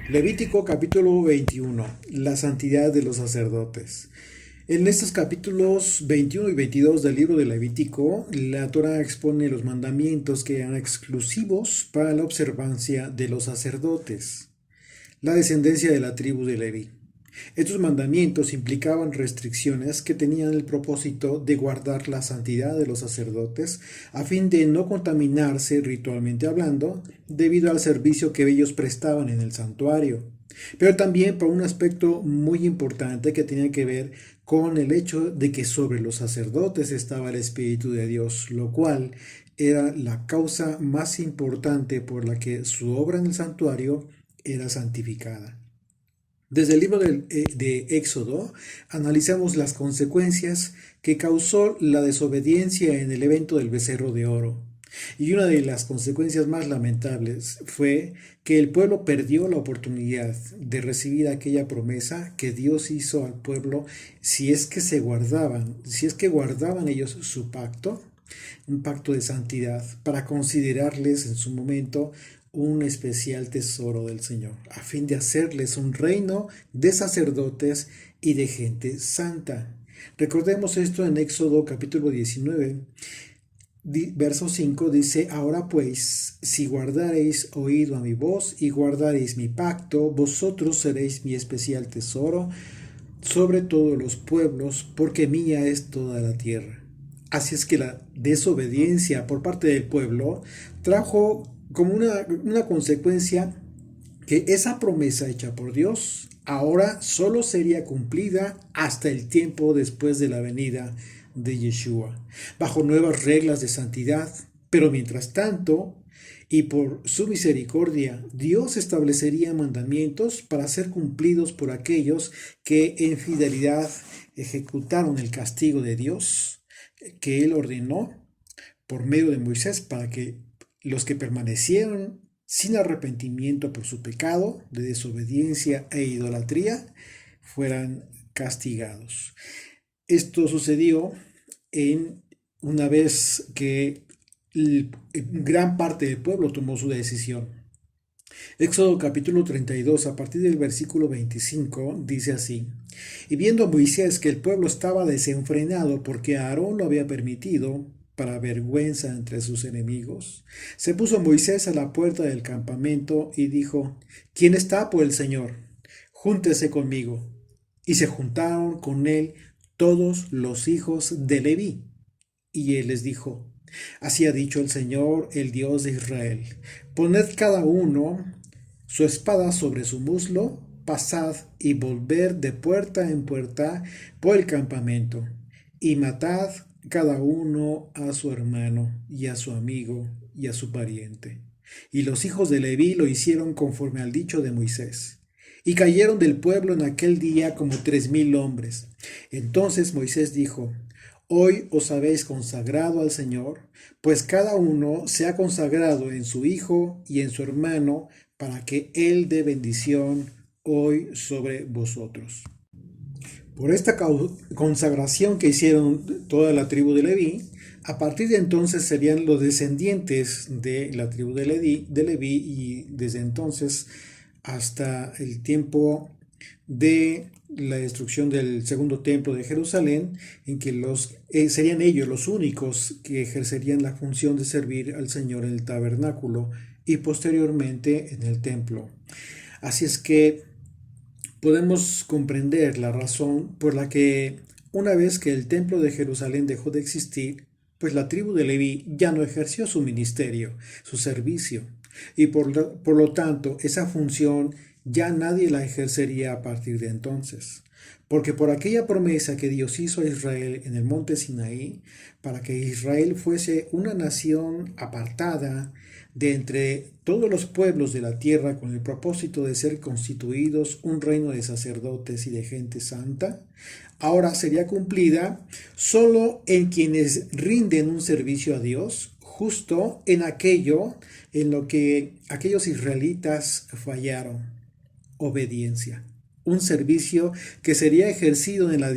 Levítico capítulo 21, la santidad de los sacerdotes. En estos capítulos 21 y 22 del libro de Levítico, la Torá expone los mandamientos que eran exclusivos para la observancia de los sacerdotes, la descendencia de la tribu de Leví. Estos mandamientos implicaban restricciones que tenían el propósito de guardar la santidad de los sacerdotes a fin de no contaminarse ritualmente hablando debido al servicio que ellos prestaban en el santuario, pero también por un aspecto muy importante que tenía que ver con el hecho de que sobre los sacerdotes estaba el Espíritu de Dios, lo cual era la causa más importante por la que su obra en el santuario era santificada. Desde el libro de Éxodo analizamos las consecuencias que causó la desobediencia en el evento del becerro de oro. Y una de las consecuencias más lamentables fue que el pueblo perdió la oportunidad de recibir aquella promesa que Dios hizo al pueblo si es que guardaban ellos su pacto, un pacto de santidad, para considerarles en su momento un especial tesoro del Señor, a fin de hacerles un reino de sacerdotes y de gente santa. Recordemos esto en Éxodo capítulo 19, verso 5 dice: Ahora pues, si guardareis oído a mi voz y guardareis mi pacto, vosotros seréis mi especial tesoro sobre todos los pueblos, porque mía es toda la tierra. Así es que la desobediencia por parte del pueblo trajo como una consecuencia que esa promesa hecha por Dios ahora solo sería cumplida hasta el tiempo después de la venida de Yeshua, bajo nuevas reglas de santidad. Pero mientras tanto, y por su misericordia, Dios establecería mandamientos para ser cumplidos por aquellos que en fidelidad ejecutaron el castigo de Dios que Él ordenó por medio de Moisés para que los que permanecieron sin arrepentimiento por su pecado de desobediencia e idolatría fueran castigados. Esto sucedió en una vez que gran parte del pueblo tomó su decisión. Éxodo capítulo 32, a partir del versículo 25, dice así: Y viendo Moisés que el pueblo estaba desenfrenado porque Aarón lo había permitido, para vergüenza entre sus enemigos, se puso Moisés a la puerta del campamento y dijo: ¿Quién está por el Señor? Júntese conmigo. Y se juntaron con él todos los hijos de Leví. Y él les dijo: Así ha dicho el Señor, el Dios de Israel: Poned cada uno su espada sobre su muslo, pasad y volver de puerta en puerta por el campamento, y matad cada uno a su hermano, y a su amigo, y a su pariente. Y los hijos de Leví lo hicieron conforme al dicho de Moisés. Y cayeron del pueblo en aquel día como 3,000 hombres. Entonces Moisés dijo: Hoy os habéis consagrado al Señor, pues cada uno se ha consagrado en su hijo y en su hermano, para que Él dé bendición hoy sobre vosotros. Por esta consagración que hicieron toda la tribu de Leví, a partir de entonces serían los descendientes de la tribu de Leví, y desde entonces hasta el tiempo de la destrucción del segundo templo de Jerusalén, en que serían ellos los únicos que ejercerían la función de servir al Señor en el tabernáculo y posteriormente en el templo. Así es que podemos comprender la razón por la que una vez que el templo de Jerusalén dejó de existir, pues la tribu de Leví ya no ejerció su ministerio, su servicio, y por lo tanto esa función ya nadie la ejercería a partir de entonces. Porque por aquella promesa que Dios hizo a Israel en el monte Sinaí, para que Israel fuese una nación apartada de entre todos los pueblos de la tierra con el propósito de ser constituidos un reino de sacerdotes y de gente santa, ahora sería cumplida solo en quienes rinden un servicio a Dios, justo en aquello en lo que aquellos israelitas fallaron: obediencia. Un servicio que sería ejercido en la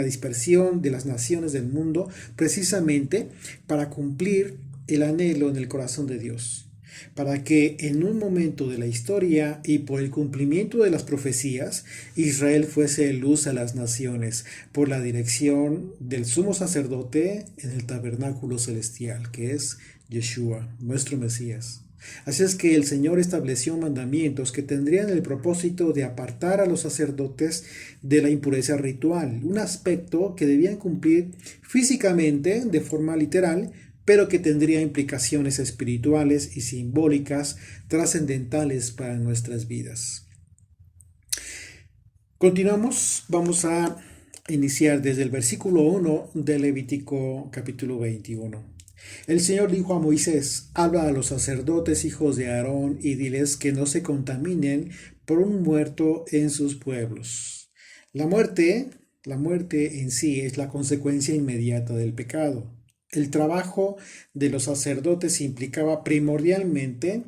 dispersión de las naciones del mundo precisamente para cumplir el anhelo en el corazón de Dios. para que en un momento de la historia y por el cumplimiento de las profecías, Israel fuese luz a las naciones por la dirección del sumo sacerdote en el tabernáculo celestial, que es Yeshua, nuestro Mesías. Así es que el Señor estableció mandamientos que tendrían el propósito de apartar a los sacerdotes de la impureza ritual, un aspecto que debían cumplir físicamente de forma literal, pero que tendría implicaciones espirituales y simbólicas trascendentales para nuestras vidas. Continuamos, vamos a iniciar desde el versículo 1 de Levítico capítulo 21. El Señor dijo a Moisés: habla a los sacerdotes hijos de Aarón y diles que no se contaminen por un muerto en sus pueblos. La muerte en sí es la consecuencia inmediata del pecado. El trabajo de los sacerdotes implicaba primordialmente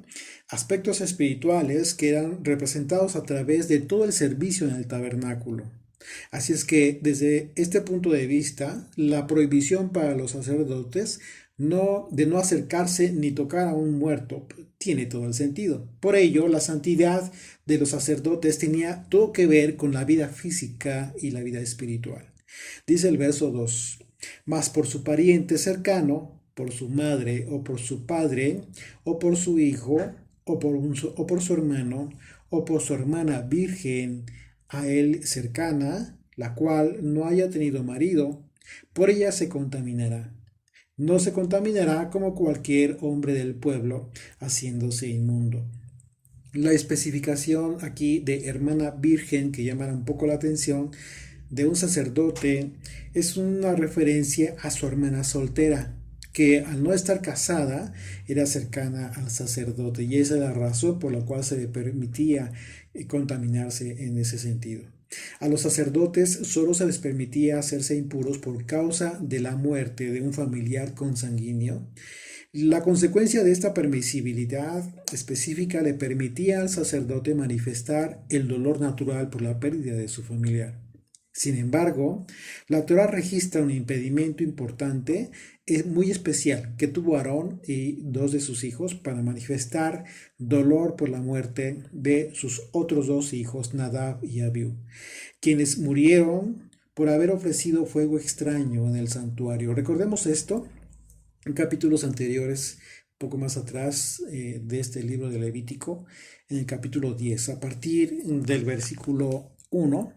aspectos espirituales que eran representados a través de todo el servicio en el tabernáculo. Así es que desde este punto de vista, la prohibición para los sacerdotes de no acercarse ni tocar a un muerto tiene todo el sentido. Por ello, la santidad de los sacerdotes tenía todo que ver con la vida física y la vida espiritual. Dice el verso 2: mas por su pariente cercano, por su madre o por su padre, o por su hijo, o por su hermano, o por su hermana virgen a él cercana, la cual no haya tenido marido, por ella se contaminará. No se contaminará como cualquier hombre del pueblo, haciéndose inmundo. La especificación aquí de hermana virgen, que llamará un poco la atención, de un sacerdote, es una referencia a su hermana soltera, que al no estar casada era cercana al sacerdote, y esa es la razón por la cual se le permitía contaminarse en ese sentido. A los sacerdotes solo se les permitía hacerse impuros por causa de la muerte de un familiar consanguíneo. La consecuencia de esta permisibilidad específica le permitía al sacerdote manifestar el dolor natural por la pérdida de su familiar. Sin embargo, la Torá registra un impedimento importante, muy especial, que tuvo Aarón y dos de sus hijos para manifestar dolor por la muerte de sus otros dos hijos, Nadab y Abiú, quienes murieron por haber ofrecido fuego extraño en el santuario. Recordemos esto en capítulos anteriores, poco más atrás de este libro de Levítico, en el capítulo 10, a partir del versículo 1.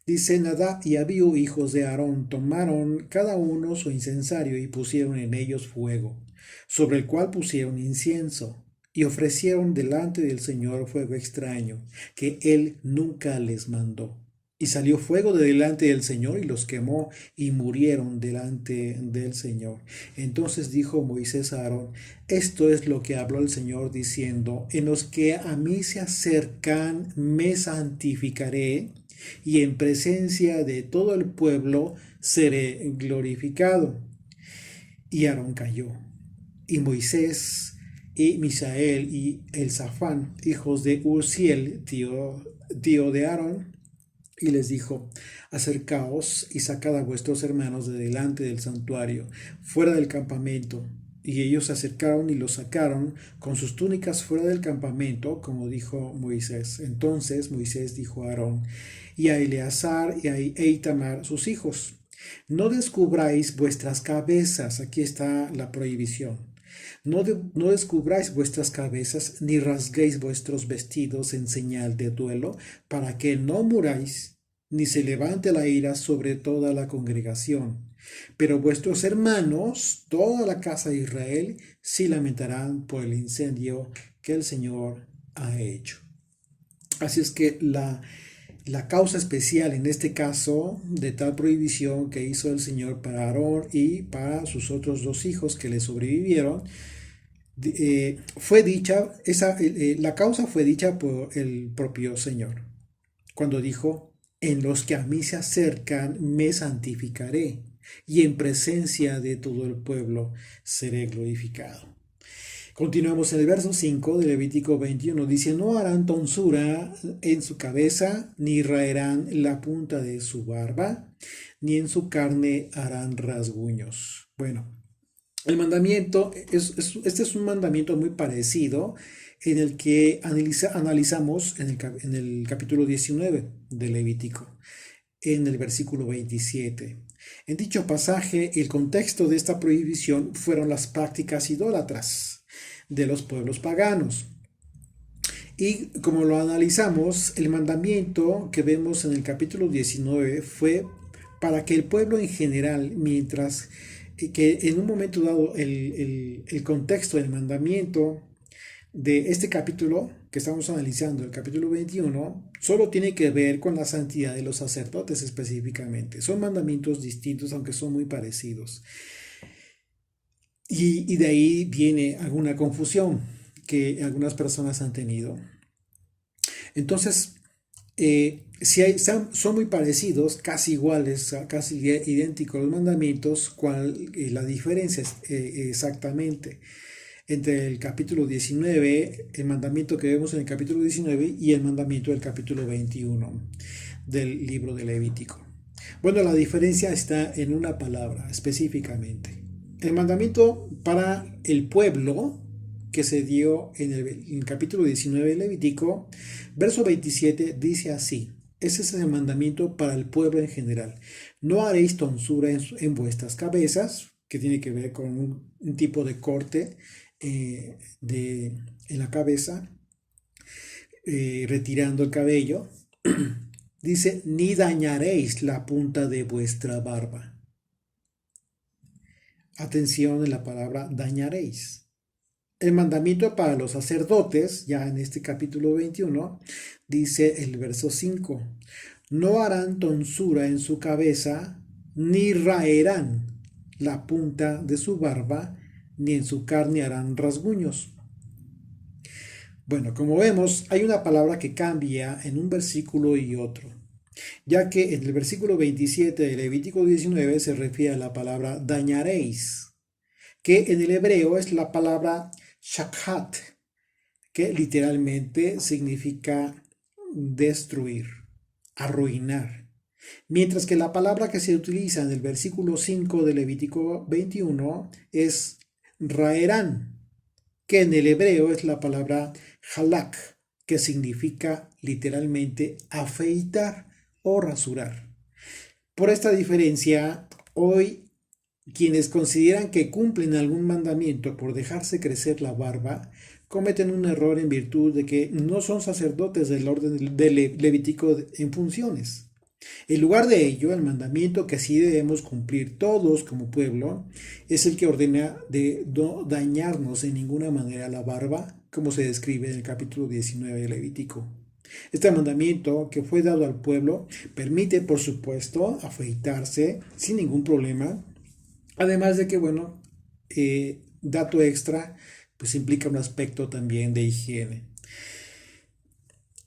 Dice: Nadab y Abiú, hijos de Aarón, tomaron cada uno su incensario y pusieron en ellos fuego, sobre el cual pusieron incienso, y ofrecieron delante del Señor fuego extraño, que él nunca les mandó. Y salió fuego de delante del Señor y los quemó, y murieron delante del Señor. Entonces dijo Moisés a Aarón: esto es lo que habló el Señor diciendo: en los que a mí se acercan me santificaré, y en presencia de todo el pueblo seré glorificado. Y Aarón cayó, y Moisés y Misael y Elzafán, hijos de Urziel, tío de Aarón, y les dijo: acercaos y sacad a vuestros hermanos de delante del santuario, fuera del campamento. Y ellos se acercaron y los sacaron con sus túnicas fuera del campamento, como dijo Moisés. Entonces Moisés dijo a Aarón y a Eleazar y a Itamar, sus hijos: no descubráis vuestras cabezas. Aquí está la prohibición. No descubráis vuestras cabezas, ni rasguéis vuestros vestidos en señal de duelo, para que no muráis, ni se levante la ira sobre toda la congregación. Pero vuestros hermanos, toda la casa de Israel, sí lamentarán por el incendio que el Señor ha hecho. Así es que la causa especial en este caso de tal prohibición que hizo el Señor para Aarón y para sus otros dos hijos que le sobrevivieron, fue dicha, la causa fue dicha por el propio Señor, cuando dijo: en los que a mí se acercan me santificaré, y en presencia de todo el pueblo seré glorificado. Continuamos en el verso 5 de Levítico 21. Dice: no harán tonsura en su cabeza, ni raerán la punta de su barba, ni en su carne harán rasguños. Bueno, El mandamiento, este es un mandamiento muy parecido en el que analizamos en el capítulo 19 de Levítico, en el versículo 27. En dicho pasaje, el contexto de esta prohibición fueron las prácticas idólatras de los pueblos paganos. Y como lo analizamos, el mandamiento que vemos en el capítulo 19 fue para que el pueblo en general, mientras que en un momento dado el contexto del mandamiento de este capítulo que estamos analizando, el capítulo 21, solo tiene que ver con la santidad de los sacerdotes específicamente. Son mandamientos distintos, aunque son muy parecidos. Y de ahí viene alguna confusión que algunas personas han tenido. Entonces, son muy parecidos, casi iguales, casi idénticos los mandamientos, ¿cuál la diferencia es, exactamente entre el capítulo 19, el mandamiento que vemos en el capítulo 19 y el mandamiento del capítulo 21 del libro de Levítico? Bueno, la diferencia está en una palabra específicamente. El mandamiento para el pueblo que se dio en el capítulo 19 de Levítico, verso 27 dice así: ese es el mandamiento para el pueblo en general. No haréis tonsura en vuestras cabezas, que tiene que ver con un tipo de corte en la cabeza, retirando el cabello. Dice, ni dañaréis la punta de vuestra barba. Atención en la palabra dañaréis. El mandamiento para los sacerdotes, ya en este capítulo 21, dice el verso 5, no harán tonsura en su cabeza, ni raerán la punta de su barba, ni en su carne harán rasguños. Bueno, como vemos, hay una palabra que cambia en un versículo y otro, ya que en el versículo 27 de Levítico 19 se refiere a la palabra dañaréis, que en el hebreo es la palabra shakhat, que literalmente significa destruir, arruinar. Mientras que la palabra que se utiliza en el versículo 5 de Levítico 21 es raerán, que en el hebreo es la palabra halak, que significa literalmente afeitar o rasurar. Por esta diferencia, hoy quienes consideran que cumplen algún mandamiento por dejarse crecer la barba, cometen un error en virtud de que no son sacerdotes del orden de Levítico en funciones. En lugar de ello, el mandamiento que sí debemos cumplir todos como pueblo es el que ordena de no dañarnos en ninguna manera la barba, como se describe en el capítulo 19 de Levítico. Este mandamiento que fue dado al pueblo permite, por supuesto, afeitarse sin ningún problema. Además de que, bueno, dato extra, pues implica un aspecto también de higiene.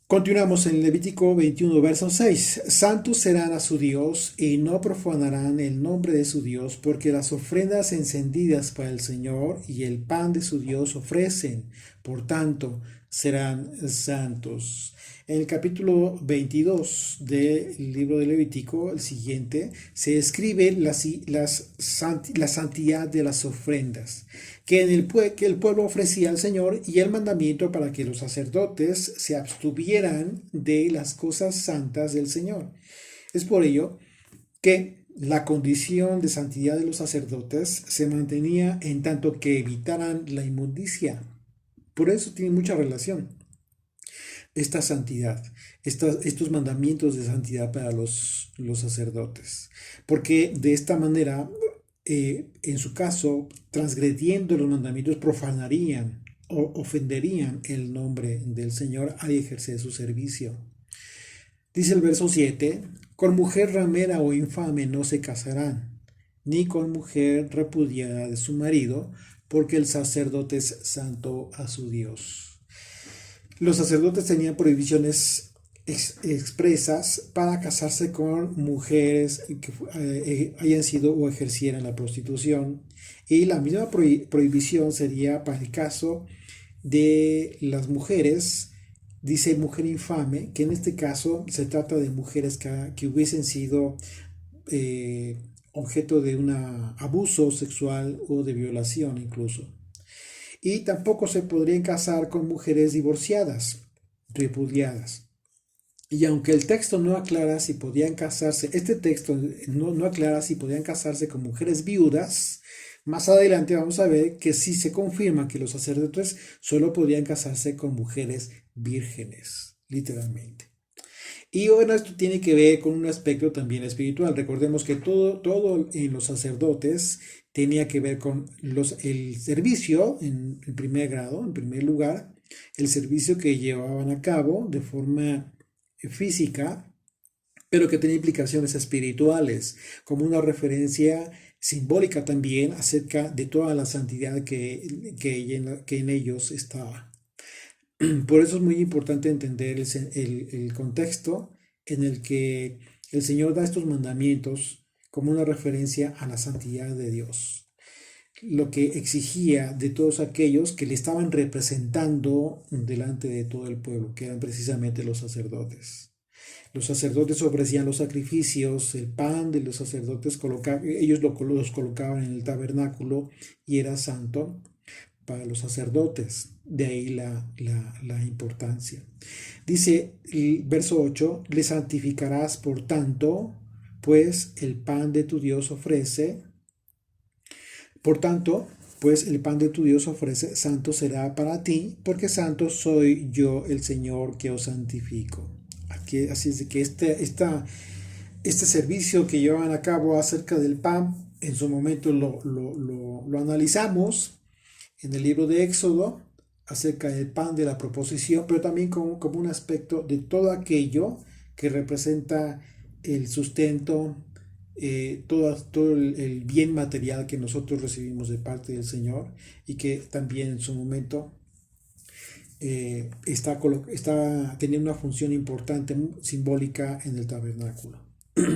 Continuamos en Levítico 21, verso 6. Santos serán a su Dios y no profanarán el nombre de su Dios, porque las ofrendas encendidas para el Señor y el pan de su Dios ofrecen. Por tanto, serán santos. En el capítulo 22 del libro de Levítico, el siguiente, se describe la santidad de las ofrendas que el pueblo ofrecía al Señor y el mandamiento para que los sacerdotes se abstuvieran de las cosas santas del Señor. Es por ello que la condición de santidad de los sacerdotes se mantenía en tanto que evitaran la inmundicia. Por eso tiene mucha relación esta santidad, estos mandamientos de santidad para los sacerdotes. Porque de esta manera, en su caso, transgrediendo los mandamientos, profanarían o ofenderían el nombre del Señor al ejercer su servicio. Dice el verso 7, con mujer ramera o infame no se casarán, ni con mujer repudiada de su marido, porque el sacerdote es santo a su Dios. Los sacerdotes tenían prohibiciones expresas para casarse con mujeres que hayan sido o ejercieran la prostitución, y la misma prohibición sería para el caso de las mujeres. Dice mujer infame, que en este caso se trata de mujeres que hubiesen sido objeto de un abuso sexual o de violación incluso. Y tampoco se podrían casar con mujeres divorciadas, repudiadas. Y aunque el texto no aclara si podían casarse, este texto no aclara si podían casarse con mujeres viudas, más adelante vamos a ver que sí se confirma que los sacerdotes solo podían casarse con mujeres vírgenes, literalmente. Y bueno, esto tiene que ver con un aspecto también espiritual. Recordemos que todo en los sacerdotes tenía que ver con el servicio en primer grado, en primer lugar, el servicio que llevaban a cabo de forma física, pero que tenía implicaciones espirituales, como una referencia simbólica también acerca de toda la santidad que en ellos estaba. Por eso es muy importante entender el contexto en el que el Señor da estos mandamientos como una referencia a la santidad de Dios, lo que exigía de todos aquellos que le estaban representando delante de todo el pueblo, que eran precisamente los sacerdotes. Los sacerdotes ofrecían los sacrificios, el pan de los sacerdotes, ellos los colocaban en el tabernáculo y era santo para los sacerdotes. De ahí la importancia. Dice el verso 8, le santificarás por tanto, pues el pan de tu Dios ofrece. Por tanto, pues el pan de tu Dios ofrece, santo será para ti, porque santo soy yo el Señor que os santifico. Aquí, así es de que este servicio que llevan a cabo acerca del pan, en su momento lo analizamos en el libro de Éxodo, acerca del pan de la proposición, pero también como un aspecto de todo aquello que representa el sustento, todo el bien material que nosotros recibimos de parte del Señor y que también en su momento está teniendo una función importante, simbólica en el tabernáculo.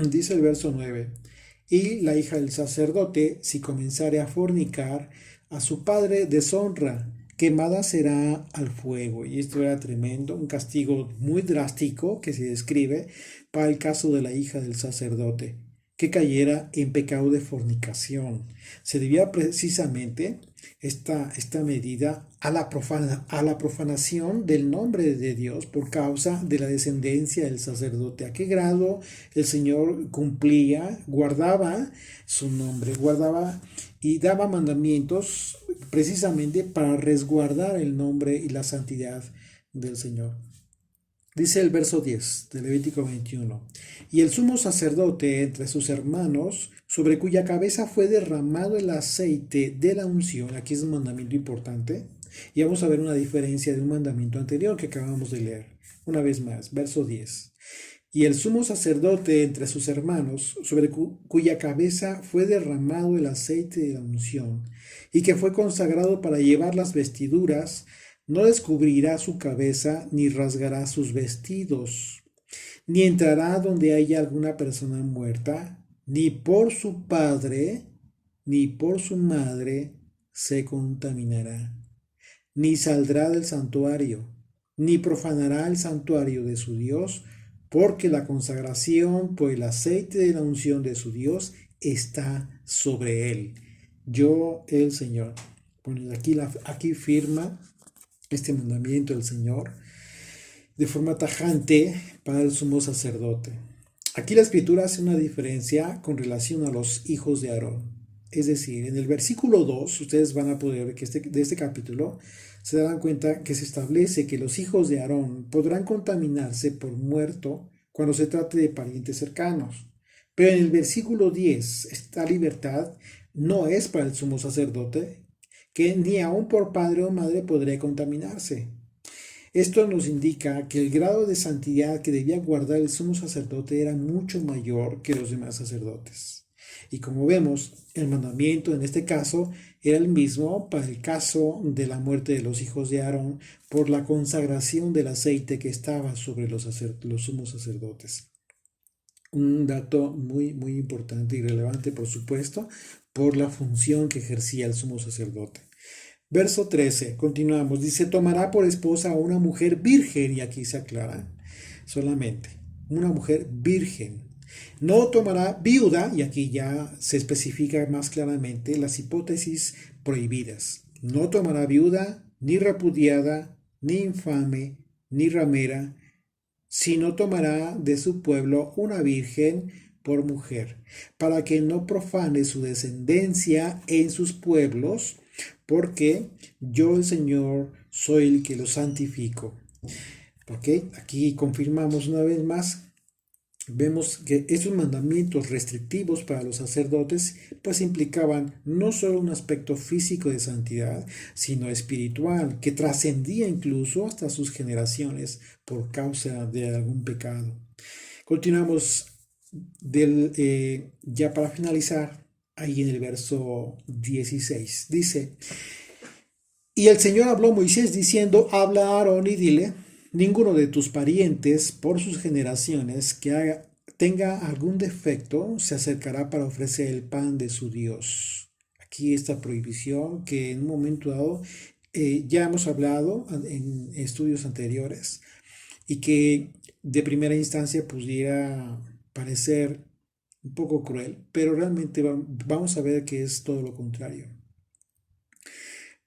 Dice el verso 9, y la hija del sacerdote, si comenzare a fornicar, a su padre deshonra, quemada será al fuego. Y esto era tremendo, un castigo muy drástico que se describe para el caso de la hija del sacerdote, que cayera en pecado de fornicación. Se debía precisamente esta medida a la profanación del nombre de Dios por causa de la descendencia del sacerdote. ¿A qué grado el Señor cumplía, guardaba su nombre, guardaba y daba mandamientos precisamente para resguardar el nombre y la santidad del Señor? Dice el verso 10 de Levítico 21, y el sumo sacerdote entre sus hermanos, sobre cuya cabeza fue derramado el aceite de la unción, aquí es un mandamiento importante, y vamos a ver una diferencia de un mandamiento anterior que acabamos de leer. Una vez más, verso 10. Y el sumo sacerdote entre sus hermanos, sobre cuya cabeza fue derramado el aceite de la unción, y que fue consagrado para llevar las vestiduras, no descubrirá su cabeza ni rasgará sus vestidos, ni entrará donde haya alguna persona muerta, ni por su padre, ni por su madre se contaminará, ni saldrá del santuario, ni profanará el santuario de su Dios, porque la consagración por el aceite de la unción de su Dios está sobre él. Yo, el Señor. Bueno, aquí firma este mandamiento del Señor de forma tajante para el sumo sacerdote. Aquí la escritura hace una diferencia con relación a los hijos de Aarón. Es decir, en el versículo 2, ustedes van a poder ver que de este capítulo se darán cuenta que se establece que los hijos de Aarón podrán contaminarse por muerto cuando se trate de parientes cercanos. Pero en el versículo 10, esta libertad no es para el sumo sacerdote, que ni aun por padre o madre podría contaminarse. Esto nos indica que el grado de santidad que debía guardar el sumo sacerdote era mucho mayor que los demás sacerdotes. Y como vemos, el mandamiento en este caso era el mismo para el caso de la muerte de los hijos de Aarón por la consagración del aceite que estaba sobre los sumos sacerdotes. Un dato muy, muy importante y relevante, por supuesto, por la función que ejercía el sumo sacerdote. Verso 13, continuamos, dice, tomará por esposa a una mujer virgen, y aquí se aclara solamente, una mujer virgen. No tomará viuda, y aquí ya se especifica más claramente las hipótesis prohibidas. No tomará viuda, ni repudiada, ni infame, ni ramera, sino tomará de su pueblo una virgen por mujer, para que no profane su descendencia en sus pueblos, porque yo el Señor soy el que los santifico. ¿Ok? Aquí confirmamos una vez más. Vemos que esos mandamientos restrictivos para los sacerdotes pues implicaban no solo un aspecto físico de santidad, sino espiritual, que trascendía incluso hasta sus generaciones por causa de algún pecado. Continuamos ya para finalizar, ahí en el verso 16. Dice, y el Señor habló a Moisés diciendo, habla a Aarón y dile, ninguno de tus parientes por sus generaciones que tenga algún defecto se acercará para ofrecer el pan de su Dios. Aquí esta prohibición que en un momento dado ya hemos hablado en estudios anteriores y que de primera instancia pudiera parecer un poco cruel, pero realmente vamos a ver que es todo lo contrario.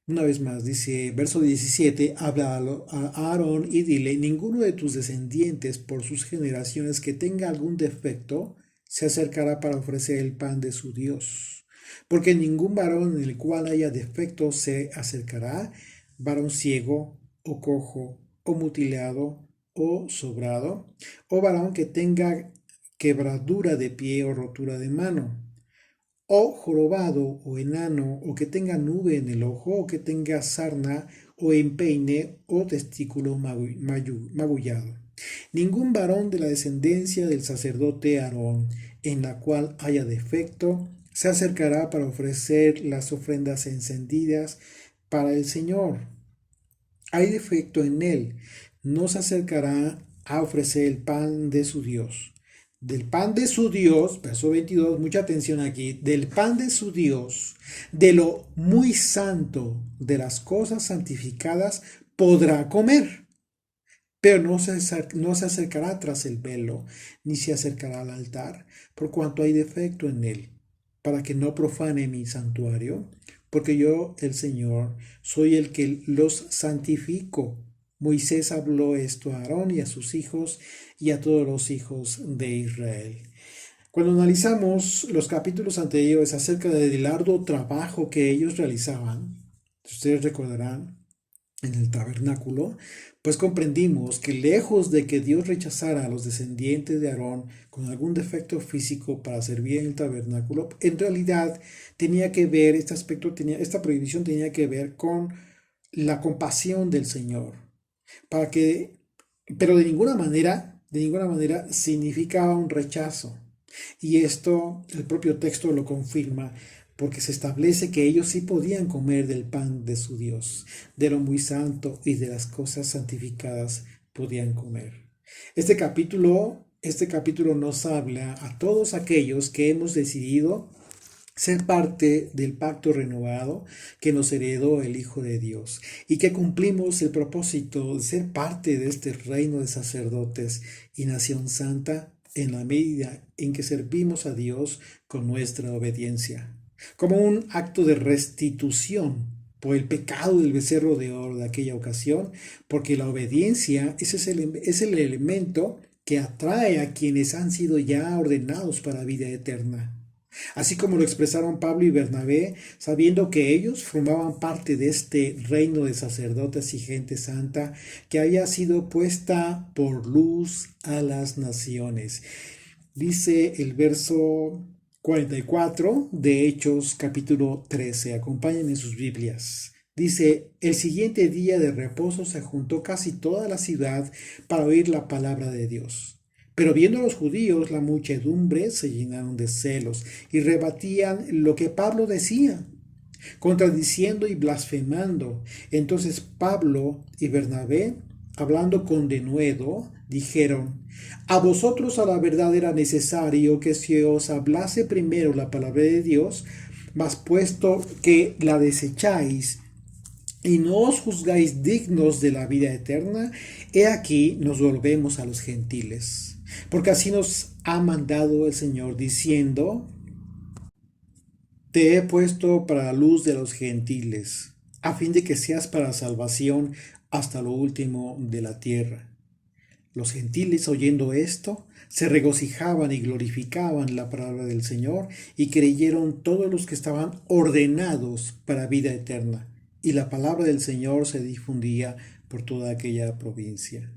Una vez más, dice, verso 17, habla a Aarón y dile, ninguno de tus descendientes por sus generaciones que tenga algún defecto se acercará para ofrecer el pan de su Dios. Porque ningún varón en el cual haya defecto se acercará, varón ciego o cojo o mutilado o sobrado, o varón que tenga quebradura de pie o rotura de mano, o jorobado o enano, o que tenga nube en el ojo, o que tenga sarna o empeine o testículo magullado. Ningún varón de la descendencia del sacerdote Aarón, en la cual haya defecto, se acercará para ofrecer las ofrendas encendidas para el Señor. Hay defecto en él, no se acercará a ofrecer el pan de su Dios. Del pan de su Dios, verso 22, mucha atención aquí, del pan de su Dios, de lo muy santo, de las cosas santificadas, podrá comer, pero no se acercará tras el velo, ni se acercará al altar, por cuanto hay defecto en él, para que no profane mi santuario, porque yo, el Señor, soy el que los santifico. Moisés habló esto a Aarón y a sus hijos y a todos los hijos de Israel. Cuando analizamos los capítulos anteriores acerca del arduo trabajo que ellos realizaban, ustedes recordarán, en el tabernáculo, pues comprendimos que lejos de que Dios rechazara a los descendientes de Aarón con algún defecto físico para servir en el tabernáculo, en realidad tenía que ver, esta prohibición tenía que ver con la compasión del Señor, pero de ninguna manera significaba un rechazo. Y esto, el propio texto lo confirma, porque se establece que ellos sí podían comer del pan de su Dios, de lo muy santo y de las cosas santificadas podían comer. Este capítulo nos habla a todos aquellos que hemos decidido ser parte del pacto renovado que nos heredó el Hijo de Dios y que cumplimos el propósito de ser parte de este reino de sacerdotes y nación santa en la medida en que servimos a Dios con nuestra obediencia, como un acto de restitución por el pecado del becerro de oro de aquella ocasión, porque la obediencia es el elemento que atrae a quienes han sido ya ordenados para vida eterna. Así como lo expresaron Pablo y Bernabé, sabiendo que ellos formaban parte de este reino de sacerdotes y gente santa que había sido puesta por luz a las naciones. Dice el verso 44 de Hechos capítulo 13. Acompáñenme en sus Biblias. Dice, el siguiente día de reposo se juntó casi toda la ciudad para oír la palabra de Dios. Pero viendo a los judíos, la muchedumbre se llenaron de celos y rebatían lo que Pablo decía, contradiciendo y blasfemando. Entonces Pablo y Bernabé, hablando con denuedo, dijeron, a vosotros a la verdad era necesario que se os hablase primero la palabra de Dios, mas puesto que la desecháis y no os juzgáis dignos de la vida eterna, he aquí nos volvemos a los gentiles. Porque así nos ha mandado el Señor, diciendo: Te he puesto para la luz de los gentiles, a fin de que seas para salvación hasta lo último de la tierra. Los gentiles, oyendo esto, se regocijaban y glorificaban la palabra del Señor, y creyeron todos los que estaban ordenados para vida eterna. Y la palabra del Señor se difundía por toda aquella provincia.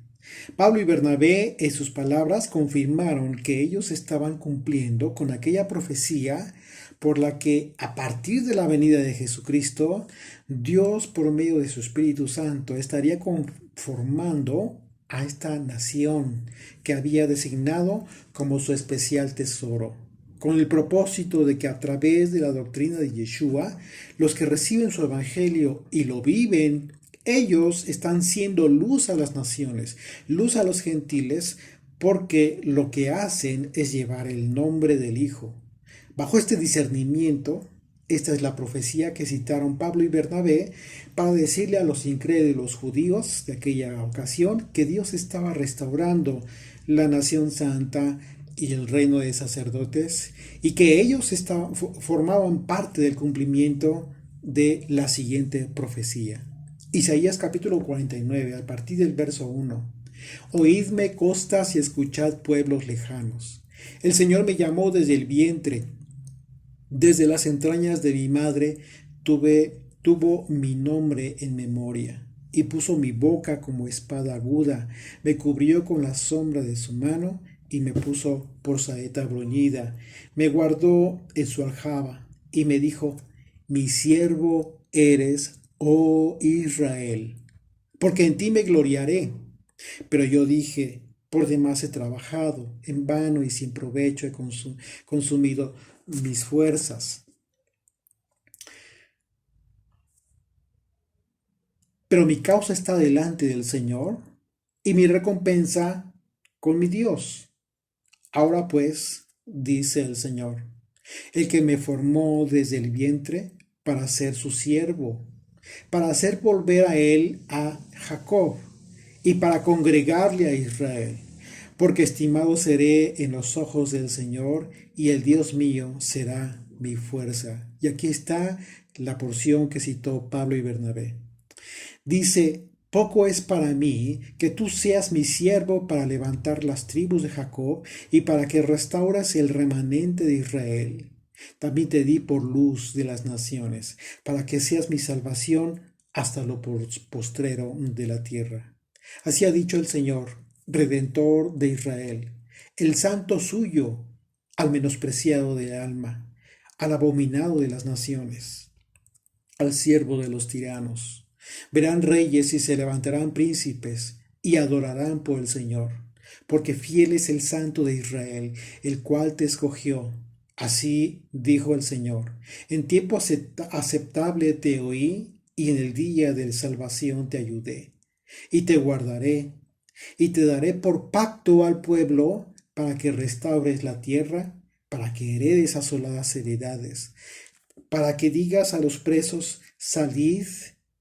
Pablo y Bernabé, en sus palabras, confirmaron que ellos estaban cumpliendo con aquella profecía por la que, a partir de la venida de Jesucristo, Dios, por medio de su Espíritu Santo, estaría conformando a esta nación que había designado como su especial tesoro, con el propósito de que a través de la doctrina de Yeshua, los que reciben su evangelio y lo viven, ellos están siendo luz a las naciones, luz a los gentiles, porque lo que hacen es llevar el nombre del Hijo. Bajo este discernimiento, esta es la profecía que citaron Pablo y Bernabé para decirle a los incrédulos judíos de aquella ocasión que Dios estaba restaurando la nación santa y el reino de sacerdotes, y que ellos formaban parte del cumplimiento de la siguiente profecía. Isaías capítulo 49, a partir del verso 1. Oídme costas y escuchad pueblos lejanos. El Señor me llamó desde el vientre. Desde las entrañas de mi madre tuvo mi nombre en memoria, y puso mi boca como espada aguda, me cubrió con la sombra de su mano, y me puso por saeta bruñida, me guardó en su aljaba, y me dijo: Mi siervo eres, oh Israel, porque en ti me gloriaré. Pero yo dije: Por demás he trabajado, en vano y sin provecho he consumido mis fuerzas. Pero mi causa está delante del Señor, y mi recompensa con mi Dios. Ahora pues, dice el Señor, el que me formó desde el vientre para ser su siervo, para hacer volver a él a Jacob, y para congregarle a Israel, porque estimado seré en los ojos del Señor, y el Dios mío será mi fuerza. Y aquí está la porción que citó Pablo y Bernabé. Dice: Poco es para mí que tú seas mi siervo para levantar las tribus de Jacob y para que restauras el remanente de Israel. También te di por luz de las naciones, para que seas mi salvación hasta lo postrero de la tierra. Así ha dicho el Señor, Redentor de Israel, el santo suyo, al menospreciado de alma, al abominado de las naciones, al siervo de los tiranos. Verán reyes y se levantarán príncipes y adorarán por el Señor, porque fiel es el Santo de Israel, el cual te escogió. Así dijo el Señor: En tiempo aceptable te oí, y en el día de salvación te ayudé. Y te guardaré, y te daré por pacto al pueblo, para que restaures la tierra, para que heredes asoladas heredades, para que digas a los presos: Salid,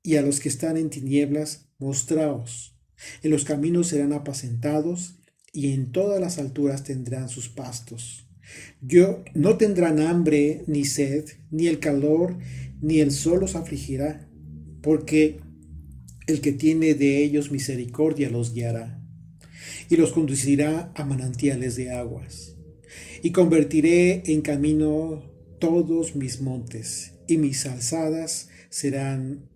y a los que están en tinieblas: mostraos. En los caminos serán apacentados, y en todas las alturas tendrán sus pastos. No tendrán hambre ni sed, ni el calor, ni el sol los afligirá, porque el que tiene de ellos misericordia los guiará, y los conducirá a manantiales de aguas. Y convertiré en camino todos mis montes, y mis calzadas serán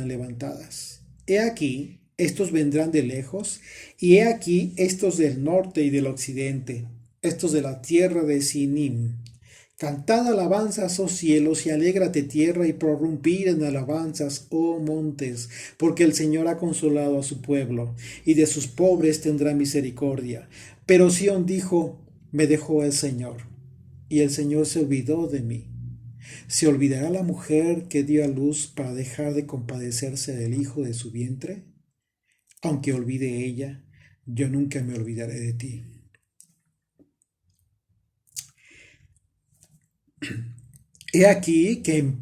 levantadas. He aquí, estos vendrán de lejos, y he aquí estos del norte y del occidente, estos de la tierra de Sinim. Cantad alabanzas, oh cielos, y alégrate tierra, y prorrumpid en alabanzas, oh montes, porque el Señor ha consolado a su pueblo, y de sus pobres tendrá misericordia. Pero Sión dijo: Me dejó el Señor, y el Señor se olvidó de mí. ¿Se olvidará la mujer que dio a luz para dejar de compadecerse del hijo de su vientre? Aunque olvide ella, yo nunca me olvidaré de ti. He aquí que en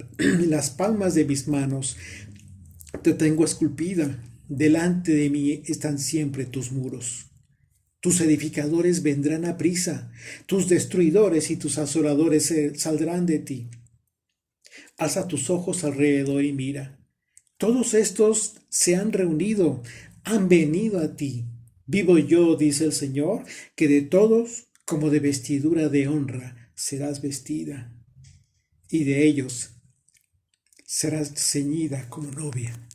las palmas de mis manos te tengo esculpida, delante de mí están siempre tus muros. Tus edificadores vendrán a prisa, tus destruidores y tus asoladores saldrán de ti. Alza tus ojos alrededor y mira. Todos estos se han reunido, han venido a ti. Vivo yo, dice el Señor, que de todos, como de vestidura de honra, serás vestida, y de ellos serás ceñida como novia.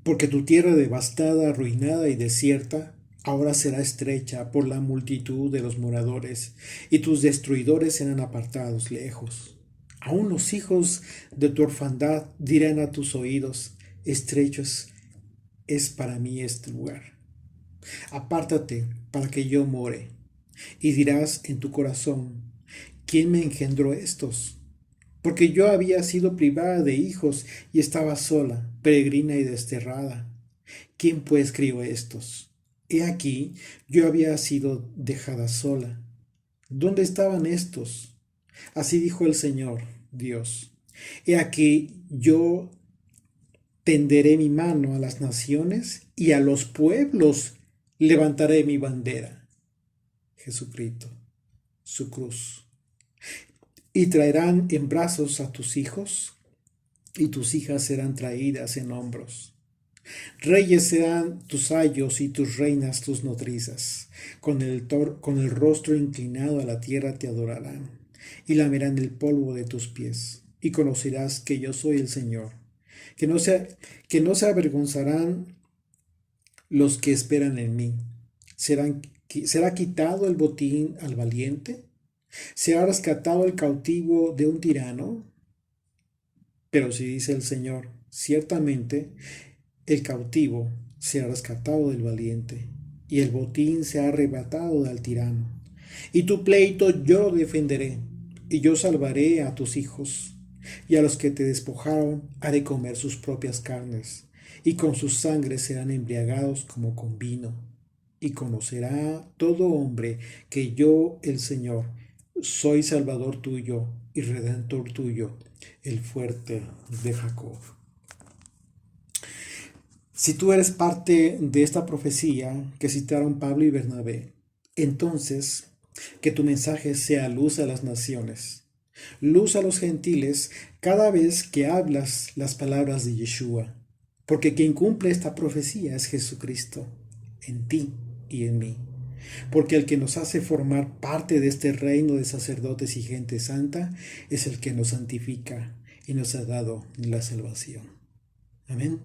Porque tu tierra devastada, arruinada y desierta, ahora será estrecha por la multitud de los moradores, y tus destruidores serán apartados lejos. Aún los hijos de tu orfandad dirán a tus oídos, estrechos es para mí este lugar. Apártate para que yo more, y dirás en tu corazón, ¿quién me engendró estos? Porque yo había sido privada de hijos y estaba sola, peregrina y desterrada. ¿Quién pues crió estos? He aquí, yo había sido dejada sola. ¿Dónde estaban estos? Así dijo el Señor, Dios. He aquí, yo tenderé mi mano a las naciones y a los pueblos levantaré mi bandera. Jesucristo, su cruz. Y traerán en brazos a tus hijos, y tus hijas serán traídas en hombros. Reyes serán tus ayos y tus reinas tus nodrizas. Con el rostro inclinado a la tierra te adorarán, y lamerán el polvo de tus pies. Y conocerás que yo soy el Señor, que no se avergonzarán los que esperan en mí. ¿Será quitado el botín al valiente? ¿Se ha rescatado el cautivo de un tirano? Pero si dice el Señor, ciertamente el cautivo se ha rescatado del valiente, y el botín se ha arrebatado del tirano. Y tu pleito yo lo defenderé, y yo salvaré a tus hijos, y a los que te despojaron haré comer sus propias carnes, y con su sangre serán embriagados como con vino. Y conocerá todo hombre que yo, el Señor, soy Salvador tuyo y Redentor tuyo, el fuerte de Jacob. Si tú eres parte de esta profecía que citaron Pablo y Bernabé, entonces que tu mensaje sea luz a las naciones, luz a los gentiles cada vez que hablas las palabras de Yeshua, porque quien cumple esta profecía es Jesucristo, en ti y en mí. Porque el que nos hace formar parte de este reino de sacerdotes y gente santa es el que nos santifica y nos ha dado la salvación. Amén.